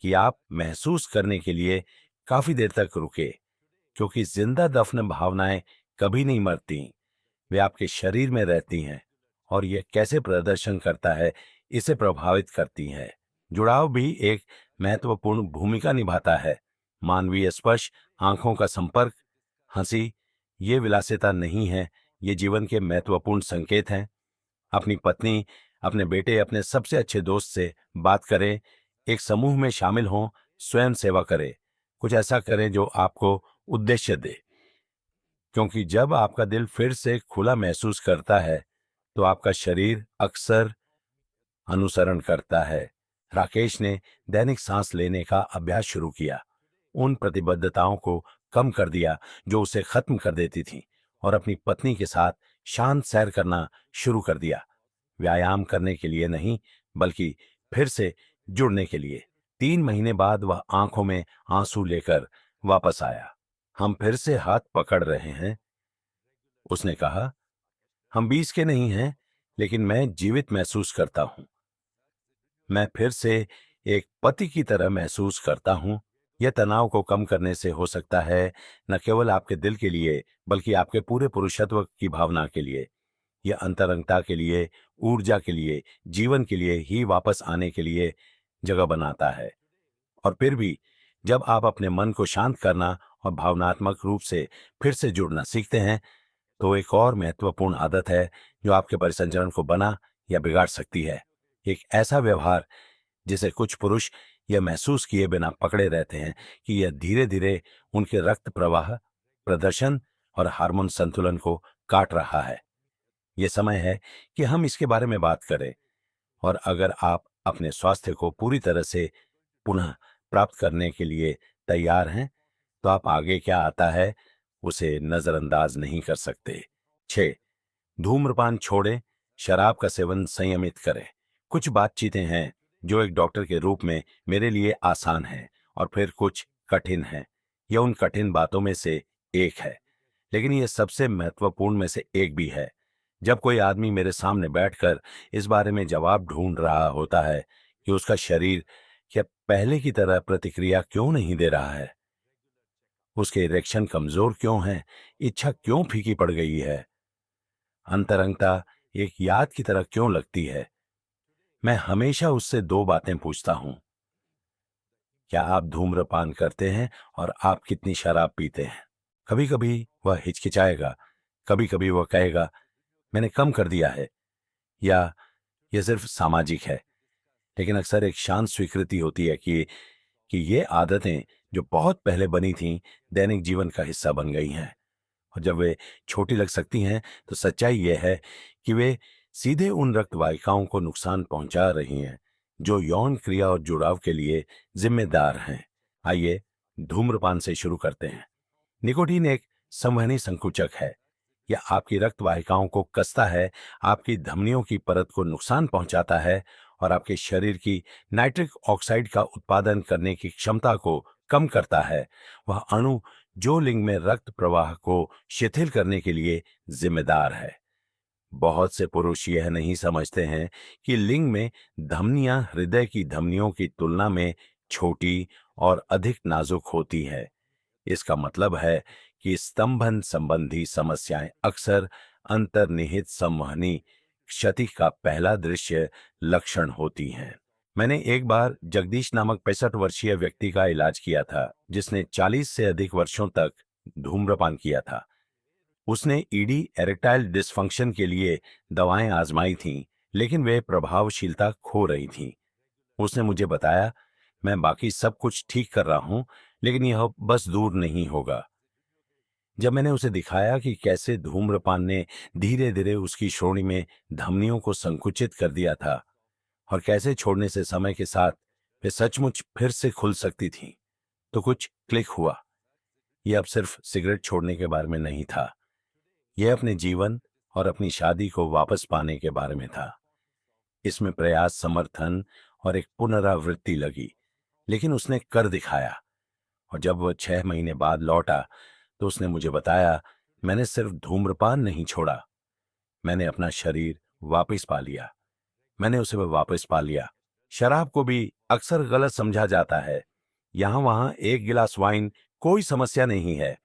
कि आप महसूस करने के लिए काफी देर तक रुके, क्योंकि जिंदा दफन भावनाएं कभी नहीं मरती, वे आपके शरीर में रहती हैं और यह कैसे प्रदर्शन करता है इसे प्रभावित करती हैं। जुड़ाव भी एक महत्वपूर्ण भूमिका निभाता है। मानवीय स्पर्श, आंखों का संपर्क, हंसी, ये विलासिता नहीं है, ये जीवन के महत्वपूर्ण संकेत हैं। अपनी पत्नी, अपने बेटे, अपने सबसे अच्छे दोस्त से बात करें, एक समूह में शामिल हों, स्वयं सेवा करें, कुछ ऐसा करें जो आपको उद्देश्य दे। क्योंकि जब आपका दिल फिर से खुला महसूस करता है तो आपका शरीर अक्सर अनुसरण करता है। राकेश ने दैनिक सांस लेने का अभ्यास शुरू किया, उन प्रतिबद्धताओं को कम कर दिया जो उसे खत्म कर देती थी और अपनी पत्नी के साथ शांत सैर करना शुरू कर दिया। व्यायाम करने के लिए नहीं, बल्कि फिर से जुड़ने के लिए। 3 महीने बाद वह आंखों में आंसू लेकर वापस आया। हम फिर से हाथ पकड़ रहे हैं, उसने कहा। हम 20 के नहीं हैं, लेकिन मैं जीवित महसूस करता हूं। मैं फिर से एक पति की तरह महसूस करता हूं। यह तनाव को कम करने से हो सकता है, न केवल आपके दिल के लिए, बल्कि आपके पूरे पुरुषत्व की भावना के लिए। यह अंतरंगता के लिए, ऊर्जा के लिए, जीवन के लिए ही वापस आने के लिए जगह बनाता है। और फिर भी जब आप अपने मन को शांत करना और भावनात्मक रूप से फिर से जुड़ना सीखते हैं, तो एक और महत्वपूर्ण आदत है जो आपके परिसंचरण को बना या बिगाड़ सकती है। एक ऐसा व्यवहार जिसे कुछ पुरुष यह महसूस किए बिना पकड़े रहते हैं कि यह धीरे धीरे उनके रक्त प्रवाह, प्रदर्शन और हार्मोन संतुलन को काट रहा है। यह समय है कि हम इसके बारे में बात करें। और अगर आप अपने स्वास्थ्य को पूरी तरह से पुनः प्राप्त करने के लिए तैयार हैं, तो आप आगे क्या आता है उसे नजरअंदाज नहीं कर सकते। 6. धूम्रपान छोड़ें, शराब का सेवन संयमित करें। कुछ बातचीतें हैं जो एक डॉक्टर के रूप में मेरे लिए आसान हैं और फिर कुछ कठिन हैं। यह उन कठिन बातों में से एक है, लेकिन यह सबसे महत्वपूर्ण में से एक भी है। जब कोई आदमी मेरे सामने बैठकर इस बारे में जवाब ढूंढ रहा होता है कि उसका शरीर क्या पहले की तरह प्रतिक्रिया क्यों नहीं दे रहा है, उसके इरेक्शन कमजोर क्यों हैं, इच्छा क्यों फीकी पड़ गई है, अंतरंगता एक याद की तरह क्यों लगती है, मैं हमेशा उससे दो बातें पूछता हूं। क्या आप धूम्रपान करते हैं और आप कितनी शराब पीते हैं? कभी कभी वह हिचकिचाएगा, कभी कभी वह कहेगा मैंने कम कर दिया है, या यह सिर्फ सामाजिक है। लेकिन अक्सर एक शांत स्वीकृति होती है कि ये आदतें जो बहुत पहले बनी थीं, दैनिक जीवन का हिस्सा बन गई हैं। और जब वे छोटी लग सकती हैं, तो सच्चाई यह है कि वे सीधे उन रक्त वाहिकाओं को नुकसान पहुंचा रही हैं जो यौन क्रिया और जुड़ाव के लिए जिम्मेदार हैं। आइए धूम्रपान से शुरू करते हैं। निकोटीन एक संवहनी संकुचक है। यह आपकी रक्त वाहिकाओं को कसता है, आपकी धमनियों की परत को नुकसान पहुंचाता है और आपके शरीर की नाइट्रिक ऑक्साइड का उत्पादन करने की क्षमता को कम करता है। वह अणु जो लिंग में रक्त प्रवाह को शिथिल करने के लिए जिम्मेदार है। बहुत से पुरुष यह नहीं समझते हैं कि लिंग में धमनियां हृदय की धमनियों की तुलना में छोटी और अधिक नाजुक होती है। इसका मतलब है कि स्तंभन संबंधी समस्याएं अक्सर अंतर्निहित संवहनी क्षति का पहला दृश्य लक्षण होती हैं। मैंने एक बार जगदीश नामक 65 वर्षीय व्यक्ति का इलाज किया था, जिसने 40 से अधिक वर्षों तक धूम्रपान किया था। उसने ईडी एरेक्टाइल डिसफंक्शन के लिए दवाएं आजमाई थीं, लेकिन वे प्रभावशीलता खो रही थीं। उसने मुझे बताया, मैं बाकी सब कुछ ठीक कर रहा हूं, लेकिन यह बस दूर नहीं होगा। जब मैंने उसे दिखाया कि कैसे धूम्रपान ने धीरे धीरे उसकी श्रोणि में धमनियों को संकुचित कर दिया था और कैसे छोड़ने से समय के साथ वे सचमुच फिर से खुल सकती थीं, तो कुछ क्लिक हुआ। यह अब सिर्फ सिगरेट छोड़ने के बारे में नहीं था, यह अपने जीवन और अपनी शादी को वापस पाने के बारे में था। इसमें प्रयास, समर्थन और एक पुनरावृत्ति लगी, लेकिन उसने कर दिखाया। और जब वह 6 महीने बाद लौटा, तो उसने मुझे बताया, मैंने सिर्फ धूम्रपान नहीं छोड़ा, मैंने अपना शरीर वापस पा लिया। मैंने उसे वापस पा लिया। शराब को भी अक्सर गलत समझा जाता है। यहां वहां एक गिलास वाइन कोई समस्या नहीं है।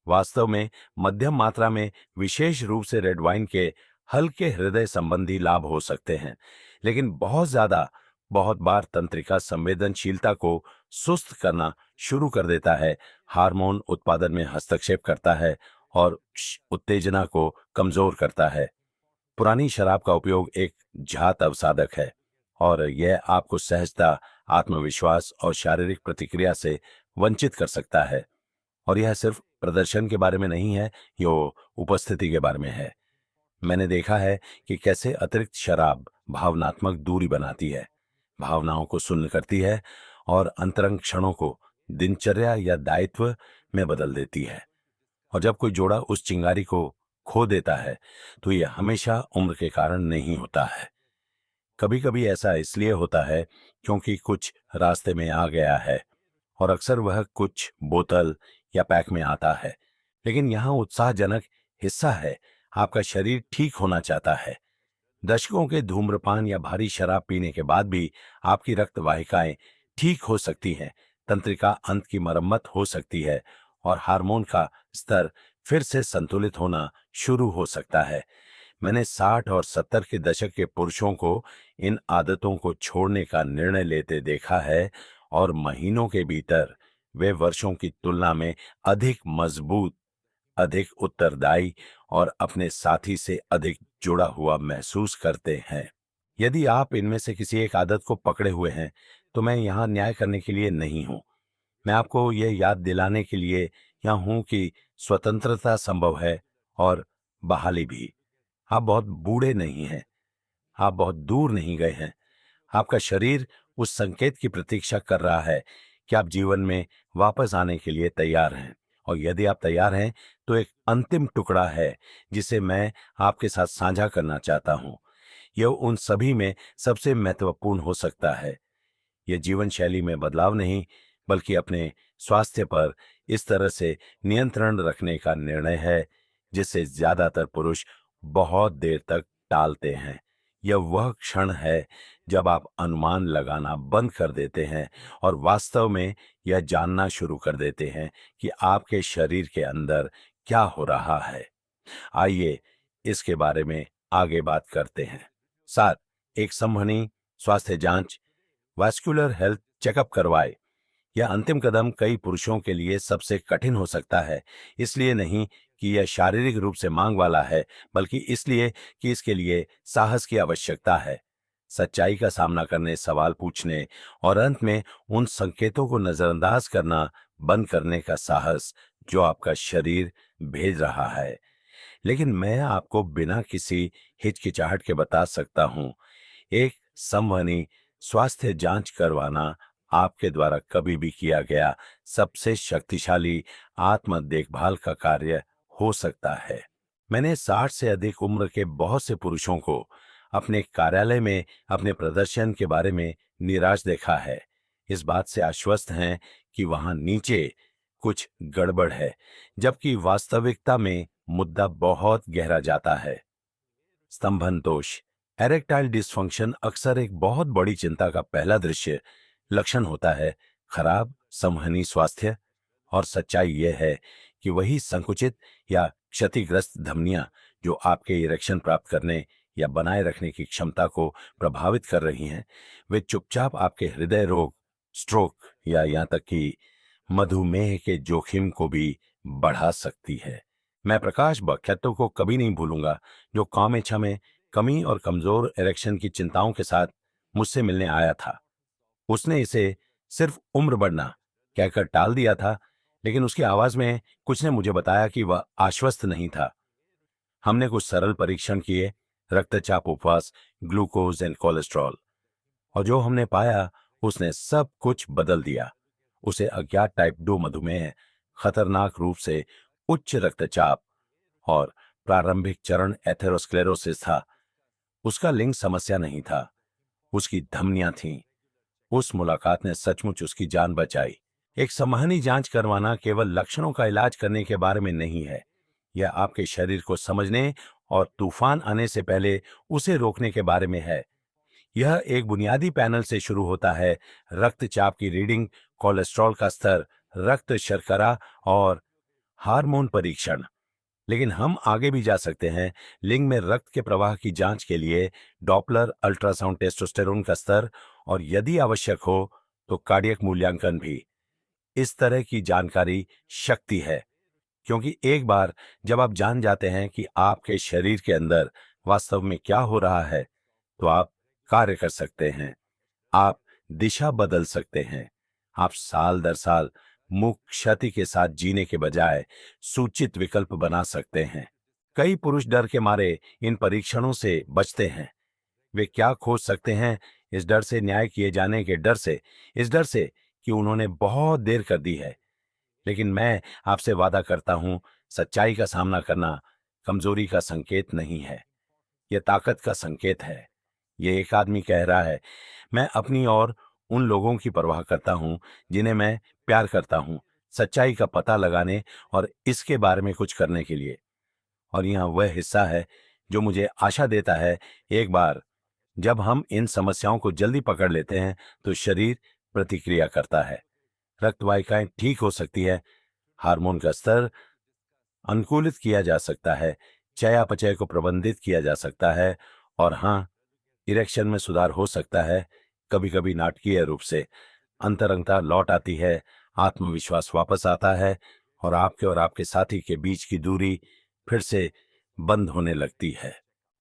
वास्तव में मध्यम मात्रा में, विशेष रूप से रेड वाइन के हल्के हृदय संबंधी लाभ हो सकते हैं, लेकिन बहुत ज्यादा बहुत बार तंत्रिका संवेदनशीलता को सुस्त करना शुरू कर देता है, हार्मोन उत्पादन में हस्तक्षेप करता है और उत्तेजना को कमजोर करता है। पुरानी शराब का उपयोग एक जात अवसादक है और यह आपको सहजता, आत्मविश्वास और शारीरिक प्रतिक्रिया से वंचित कर सकता है। और यह सिर्फ प्रदर्शन के बारे में नहीं है, यह उपस्थिति के बारे में है। मैंने देखा है कि कैसे अतिरिक्त शराब भावनात्मक दूरी बनाती है, भावनाओं को शून्य करती है और अंतरंग क्षणों को दिनचर्या या दायित्व में बदल देती है। और जब कोई जोड़ा उस चिंगारी को खो देता है, तो यह हमेशा उम्र के कारण नहीं होता है। कभी कभी ऐसा इसलिए होता है क्योंकि कुछ रास्ते में आ गया है, और अक्सर वह कुछ बोतल या पैक में आता है। लेकिन यहाँ उत्साहजनक हिस्सा है, आपका शरीर ठीक होना चाहता है। दशकों के धूम्रपान या भारी शराब पीने के बाद भी आपकी रक्त वाहिकाएं ठीक हो सकती हैं, तंत्रिका अंत की मरम्मत हो सकती है और हार्मोन का स्तर फिर से संतुलित होना शुरू हो सकता है। मैंने 60 और 70 के दशक के पुरुषों को इन आदतों को छोड़ने का निर्णय लेते देखा है और महीनों के भीतर वे वर्षों की तुलना में अधिक मजबूत, अधिक उत्तरदायी और अपने साथी से अधिक जुड़ा हुआ महसूस करते हैं। यदि आप इनमें से किसी एक आदत को पकड़े हुए हैं, तो मैं यहाँ न्याय करने के लिए नहीं हूँ। मैं आपको यह याद दिलाने के लिए यहाँ हूँ कि स्वतंत्रता संभव है और बहाली भी। आप बहुत बूढ़े नहीं हैं, आप बहुत दूर नहीं गए हैं। आपका शरीर उस संकेत की प्रतीक्षा कर रहा है कि आप जीवन में वापस आने के लिए तैयार हैं। और यदि आप तैयार हैं, तो एक अंतिम टुकड़ा है जिसे मैं आपके साथ साझा करना चाहता हूं। यह उन सभी में सबसे महत्वपूर्ण हो सकता है। यह जीवन शैली में बदलाव नहीं, बल्कि अपने स्वास्थ्य पर इस तरह से नियंत्रण रखने का निर्णय है जिसे ज्यादातर पुरुष बहुत देर तक टालते हैं। यह वह क्षण है जब आप अनुमान लगाना बंद कर देते हैं और वास्तव में यह जानना शुरू कर देते हैं कि आपके शरीर के अंदर क्या हो रहा है। आइए इसके बारे में आगे बात करते हैं। 7, एक संवहनी स्वास्थ्य जांच, वास्कुलर हेल्थ चेकअप करवाए। यह अंतिम कदम कई पुरुषों के लिए सबसे कठिन हो सकता है, इसलिए नहीं कि यह शारीरिक रूप से मांग वाला है, बल्कि इसलिए कि इसके लिए साहस की आवश्यकता है। सच्चाई का सामना करने, सवाल पूछने और अंत में उन संकेतों को नजरअंदाज करना बंद करने का साहस जो आपका शरीर भेज रहा है। लेकिन मैं आपको बिना किसी हिचकिचाहट के बता सकता हूं, एक संवहनी स्वास्थ्य जांच करवाना आपके द्वारा कभी भी किया गया सबसे शक्तिशाली आत्म देखभाल का कार्य हो सकता है। मैंने 60 से अधिक उम्र के बहुत से पुरुषों को अपने कार्यालय में अपने प्रदर्शन के बारे में निराश देखा है, इस बात से आश्वस्त हैं कि वहां नीचे कुछ गड़बड़ है, जबकि वास्तविकता में मुद्दा बहुत गहरा जाता है। स्तंभन दोष, एरेक्टाइल डिसफंक्शन अक्सर एक बहुत बड़ी चिंता का पहला दृश्य लक्षण होता है खराब संवहनी स्वास्थ्य। और सच्चाई यह है कि वही संकुचित या क्षतिग्रस्त धमनियां जो आपके इरेक्शन प्राप्त करने या बनाए रखने की क्षमता को प्रभावित कर रही हैं, वे चुपचाप आपके हृदय रोग, स्ट्रोक या यहाँ तक कि मधुमेह के जोखिम को भी बढ़ा सकती है। मैं प्रकाश बख्यातो को कभी नहीं भूलूंगा, जो कामेच्छा में कमी और कमजोर इरेक्शन की चिंताओं के साथ मुझसे मिलने आया था। उसने इसे सिर्फ उम्र बढ़ना कहकर टाल दिया था, लेकिन उसकी आवाज में कुछ ने मुझे बताया कि वह आश्वस्त नहीं था। हमने कुछ सरल परीक्षण किए, रक्तचाप, उपवास, ग्लूकोज एंड कोलेस्ट्रॉल, और जो हमने पाया उसने सब कुछ बदल दिया। उसे अज्ञात टाइप 2 मधुमेह, खतरनाक रूप से उच्च रक्तचाप और प्रारंभिक चरण एथेरोस्क्लेरोसिस था। उसका लिंग समस्या नहीं था, उसकी धमनियां थीं। उस मुलाकात ने सचमुच उसकी जान बचाई। एक संवहनी जांच करवाना केवल लक्षणों का इलाज करने के बारे में नहीं है, यह आपके शरीर को समझने और तूफान आने से पहले उसे रोकने के बारे में है। यह एक बुनियादी पैनल से शुरू होता है, रक्तचाप की रीडिंग, कोलेस्ट्रॉल का स्तर, रक्त शर्करा और हार्मोन परीक्षण। लेकिन हम आगे भी जा सकते हैं। लिंग में रक्त के प्रवाह की जांच के लिए डॉपलर अल्ट्रासाउंड, टेस्टोस्टेरोन का स्तर और यदि आवश्यक हो तो कार्डियक मूल्यांकन भी। इस तरह की जानकारी शक्ति है, क्योंकि एक बार जब आप जान जाते हैं कि आपके शरीर के अंदर वास्तव में क्या हो रहा है, तो आप कार्य कर सकते हैं, आप दिशा बदल सकते हैं। आप साल दर साल मुख क्षति के साथ जीने के बजाय सूचित विकल्प बना सकते हैं। कई पुरुष डर के मारे इन परीक्षणों से बचते हैं। वे क्या खोज सकते हैं? इस डर से, न्याय किए जाने के डर से, इस डर से कि उन्होंने बहुत देर कर दी है। लेकिन मैं आपसे वादा करता हूं, सच्चाई का सामना करना कमजोरी का संकेत नहीं है, यह ताकत का संकेत है। ये एक आदमी कह रहा है, मैं अपनी और उन लोगों की परवाह करता हूं जिन्हें मैं प्यार करता हूं, सच्चाई का पता लगाने और इसके बारे में कुछ करने के लिए। और यहां वह हिस्सा है जो मुझे आशा देता है, एक बार जब हम इन समस्याओं को जल्दी पकड़ लेते हैं तो शरीर प्रतिक्रिया करता है, रक्त वाहिकाएं ठीक हो सकती है, हार्मोन का स्तर अनुकूलित किया जा सकता है, चयापचय को प्रबंधित किया जा सकता है और हाँ, इरेक्शन में सुधार हो सकता है, कभी कभी नाटकीय रूप से। अंतरंगता लौट आती है, आत्मविश्वास वापस आता है और आपके साथी के बीच की दूरी फिर से बंद होने लगती है।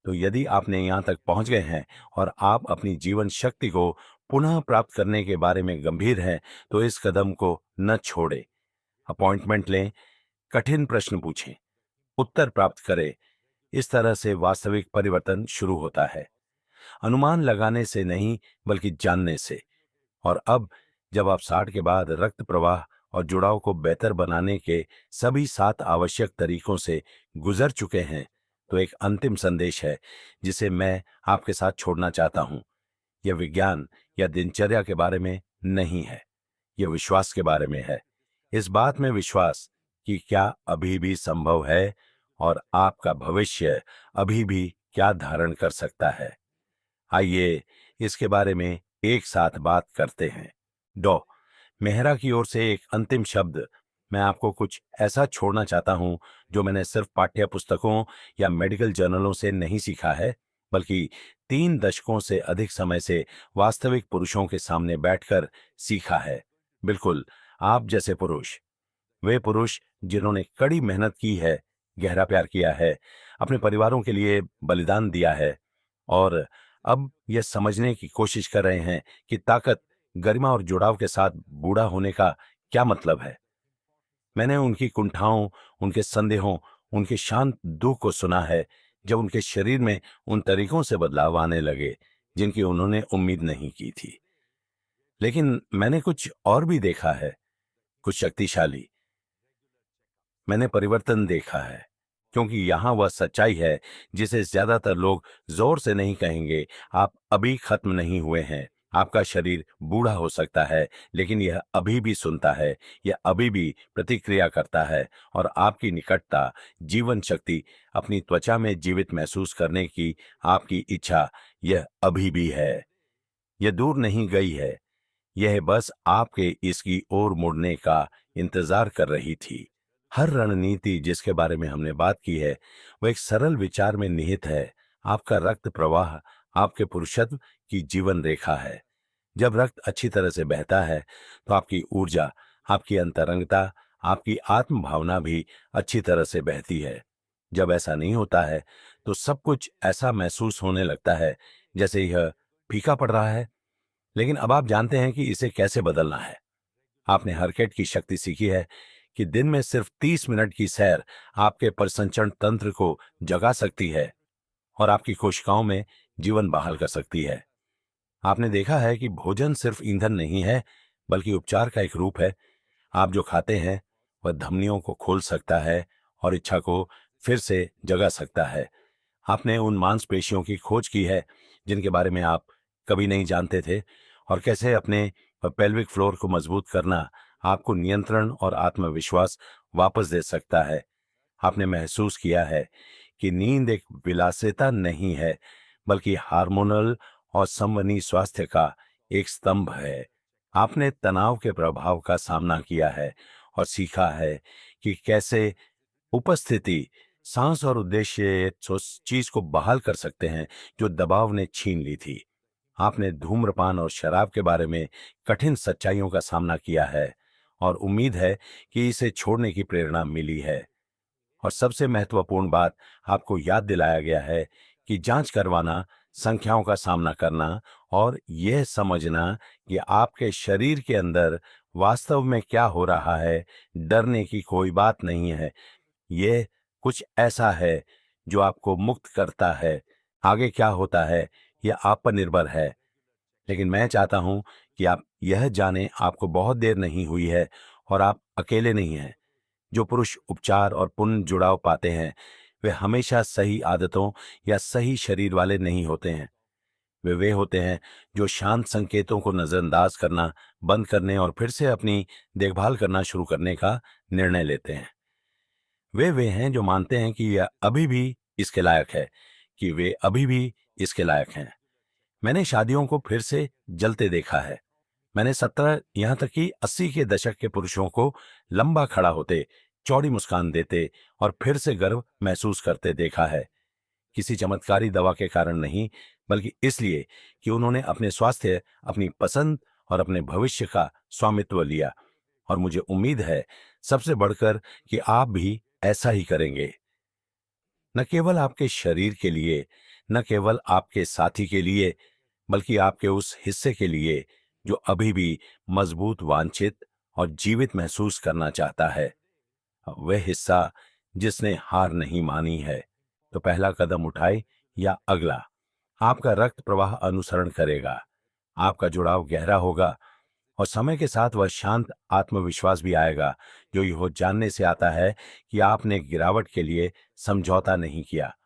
तो यदि आपने यहाँ तक पहुंच गए हैं और आप अपनी जीवन शक्ति को पुनः प्राप्त करने के बारे में गंभीर हैं, तो इस कदम को न छोड़ें। अपॉइंटमेंट लें, कठिन प्रश्न पूछें, उत्तर प्राप्त करें। इस तरह से वास्तविक परिवर्तन शुरू होता है, अनुमान लगाने से नहीं बल्कि जानने से। और अब जब आप 60 के बाद रक्त प्रवाह और जुड़ाव को बेहतर बनाने के सभी 7 आवश्यक तरीकों से गुजर चुके हैं, तो एक अंतिम संदेश है जिसे मैं आपके साथ छोड़ना चाहता हूं। यह विज्ञान या दिनचर्या के बारे में नहीं है, यह विश्वास के बारे में है। इस बात में विश्वास कि क्या अभी भी संभव है और आपका भविष्य अभी भी क्या धारण कर सकता है। आइए इसके बारे में एक साथ बात करते हैं। डॉ मेहरा की ओर से एक अंतिम शब्द। मैं आपको कुछ ऐसा छोड़ना चाहता हूं जो मैंने सिर्फ पाठ्य पुस्तकों या मेडिकल जर्नलों से नहीं सीखा है, बल्कि 3 दशकों से अधिक समय से वास्तविक पुरुषों के सामने बैठकर सीखा है। बिल्कुल आप जैसे पुरुष, वे पुरुष जिन्होंने कड़ी मेहनत की है, गहरा प्यार किया है, अपने परिवारों के लिए बलिदान दिया है और अब यह समझने की कोशिश कर रहे हैं कि ताकत, गरिमा और जुड़ाव के साथ बूढ़ा होने का क्या मतलब है। मैंने उनकी कुंठाओं, उनके संदेहों, उनके शांत दुख को सुना है, जब उनके शरीर में उन तरीकों से बदलाव आने लगे जिनकी उन्होंने उम्मीद नहीं की थी। लेकिन मैंने कुछ और भी देखा है, कुछ शक्तिशाली। मैंने परिवर्तन देखा है, क्योंकि यहां वह सच्चाई है जिसे ज्यादातर लोग जोर से नहीं कहेंगे। आप अभी खत्म नहीं हुए हैं। आपका शरीर बूढ़ा हो सकता है, लेकिन यह अभी भी सुनता है, यह अभी भी प्रतिक्रिया करता है और आपकी निकटता, जीवन शक्ति, अपनी त्वचा में जीवित महसूस करने की आपकी इच्छा, यह अभी भी है। यह दूर नहीं गई है, यह बस आपके इसकी ओर मुड़ने का इंतजार कर रही थी। हर रणनीति जिसके बारे में हमने बात की है, वह एक सरल विचार में निहित है। आपका रक्त प्रवाह आपके पुरुषत्व की जीवन रेखा है। जब रक्त अच्छी तरह से बहता है, तो आपकी ऊर्जा, आपकी अंतरंगता, आपकी आत्म भावना भी अच्छी तरह से बहती है। जब ऐसा नहीं होता है, तो सब कुछ ऐसा महसूस होने लगता है जैसे यह फीका पड़ रहा है। लेकिन अब आप जानते हैं कि इसे कैसे बदलना है। आपने हरकेट की शक्ति सीखी है कि दिन में सिर्फ 30 मिनट की सैर आपके परिसंचरण तंत्र को जगा सकती है और आपकी कोशिकाओं में जीवन बहाल कर सकती है। आपने देखा है कि भोजन सिर्फ ईंधन नहीं है, बल्कि उपचार का एक रूप है। आप जो खाते हैं वह धमनियों को खोल सकता है और इच्छा को फिर से जगा सकता है। आपने उन मांसपेशियों की खोज की है जिनके बारे में आप कभी नहीं जानते थे, और कैसे अपने पेल्विक फ्लोर को मजबूत करना आपको नियंत्रण और आत्मविश्वास वापस दे सकता है। आपने महसूस किया है कि नींद एक विलासिता नहीं है, बल्कि हार्मोनल और संवहनी स्वास्थ्य का एक स्तंभ है। आपने तनाव के प्रभाव का सामना किया है और सीखा है कि कैसे उपस्थिति, सांस और उद्देश्य उस चीज को बहाल कर सकते हैं जो दबाव ने छीन ली थी। आपने धूम्रपान और शराब के बारे में कठिन सच्चाइयों का सामना किया है और उम्मीद है कि इसे छोड़ने की प्रेरणा मिली है। और सबसे महत्वपूर्ण बात, आपको याद दिलाया गया है कि जांच करवाना, संख्याओं का सामना करना और यह समझना कि आपके शरीर के अंदर वास्तव में क्या हो रहा है, डरने की कोई बात नहीं है। यह कुछ ऐसा है जो आपको मुक्त करता है। आगे क्या होता है यह आप पर निर्भर है, लेकिन मैं चाहता हूं कि आप यह जानें आपको बहुत देर नहीं हुई है और आप अकेले नहीं हैं। जो पुरुष उपचार और पुनः जुड़ाव पाते हैं, वे हमेशा सही आदतों या सही शरीर वाले नहीं होते हैं। वे होते हैं जो शांत संकेतों को नजरअंदाज करना बंद करने और फिर से अपनी देखभाल करना शुरू करने का निर्णय लेते हैं। वे हैं जो मानते हैं कि यह अभी भी इसके लायक है, कि वे अभी भी इसके लायक हैं। मैंने शादियों को फिर से जलते देखा है। मैंने 17 यहां तक कि 80 के दशक के पुरुषों को लंबा खड़ा होते, चौड़ी मुस्कान देते और फिर से गर्व महसूस करते देखा है। किसी चमत्कारी दवा के कारण नहीं, बल्कि इसलिए कि उन्होंने अपने स्वास्थ्य, अपनी पसंद और अपने भविष्य का स्वामित्व लिया। और मुझे उम्मीद है सबसे बढ़कर कि आप भी ऐसा ही करेंगे। न केवल आपके शरीर के लिए, न केवल आपके साथी के लिए, बल्कि आपके उस हिस्से के लिए जो अभी भी मजबूत, वांछित और जीवित महसूस करना चाहता है। वह हिस्सा जिसने हार नहीं मानी है। तो पहला कदम उठाए या अगला, आपका रक्त प्रवाह अनुसरण करेगा, आपका जुड़ाव गहरा होगा और समय के साथ वह शांत आत्मविश्वास भी आएगा जो यह जानने से आता है कि आपने गिरावट के लिए समझौता नहीं किया,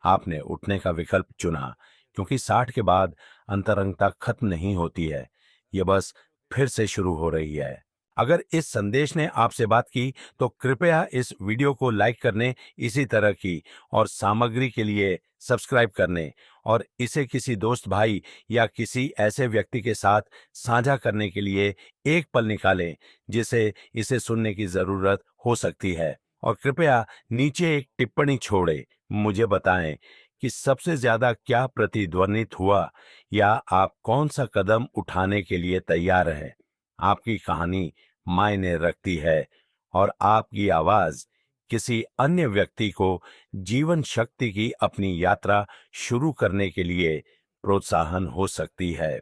आपने उठने का विकल्प चुना। क्योंकि 60 के बाद अंतरंगता खत्म नहीं होती है, यह बस फिर से शुरू हो रही है। अगर इस संदेश ने आपसे बात की तो कृपया इस वीडियो को लाइक करने, इसी तरह की और सामग्री के लिए सब्सक्राइब करने और इसे किसी दोस्त, भाई या किसी ऐसे व्यक्ति के साथ साझा करने के लिए एक पल निकालें जिसे इसे सुनने की जरूरत हो सकती है। और कृपया नीचे एक टिप्पणी छोड़े, मुझे बताएं कि सबसे ज्यादा क्या प्रतिध्वनित हुआ या आप कौन सा कदम उठाने के लिए तैयार हैं। आपकी कहानी मायने रखती है और आपकी आवाज किसी अन्य व्यक्ति को जीवन शक्ति की अपनी यात्रा शुरू करने के लिए प्रोत्साहन हो सकती है।